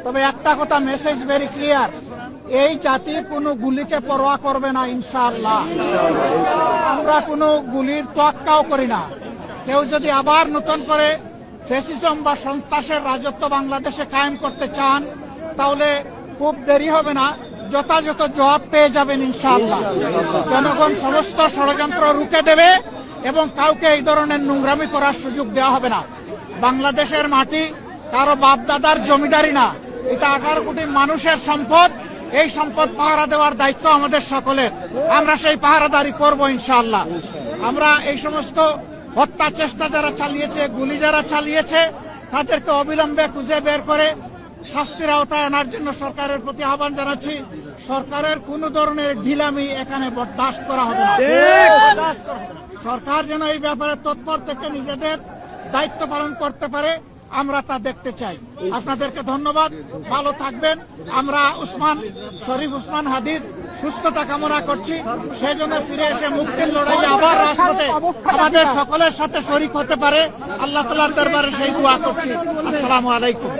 তবে একটা কথা, মেসেজ ভেরি ক্লিয়ার, এই জাতি কোনো গুলিকে পরোয়া করবে না ইনশাআল্লাহ। আমরা কোনো গুলির তোয়াক্কাও করি না। কেউ যদি আবার নতুন করে ফ্যাসিজম বা সন্ত্রাসের রাজত্ব বাংলাদেশে কায়েম করতে চান, তাহলে খুব দেরি হবে না, যথাযথ জবাব পেয়ে যাবেন ইনশাআল্লাহ। জনগণ সমস্ত ষড়যন্ত্র রুখে দেবে এবং কাউকে এই ধরনের নোংরামি করার সুযোগ দেওয়া হবে না। বাংলাদেশের মাটি কারো বাপদাদার জমিদারি না, এটা 18 কোটি মানুষের সম্পদ। এই সম্পদ পাহারা দেওয়ার দায়িত্ব আমাদের সকলের। আমরা সেই পাহারাদারি করব ইনশাআল্লাহ। আমরা এই সমস্ত হত্যা চেষ্টা যারা চালিয়েছে, গুলি যারা চালিয়েছে, তাদেরকে অবিলম্বে খুঁজে বের করে শাস্তির আওতায় আনার জন্য সরকারের প্রতি আহ্বান জানাচ্ছি। সরকারের কোন ধরনের ঢিলামি এখানে বরদাস্ত করা হবে না। সরকার যেন এই ব্যাপারে তৎপর থেকে নিজেদের দায়িত্ব পালন করতে পারে, আমরা তা দেখতে চাই। আপনাদেরকে ধন্যবাদ, ভালো থাকবেন। আমরা শরীফ উসমান হাদির সুস্থতা কামনা করছি। সেই জন্য ফিরে এসে মুক্তির লড়াইয়ে আবার রাজপথে আমাদের সকলের সাথে শরীক হতে পারে, আল্লাহ তাআলার দরবারে সেই দোয়া করছি। আসসালামু আলাইকুম।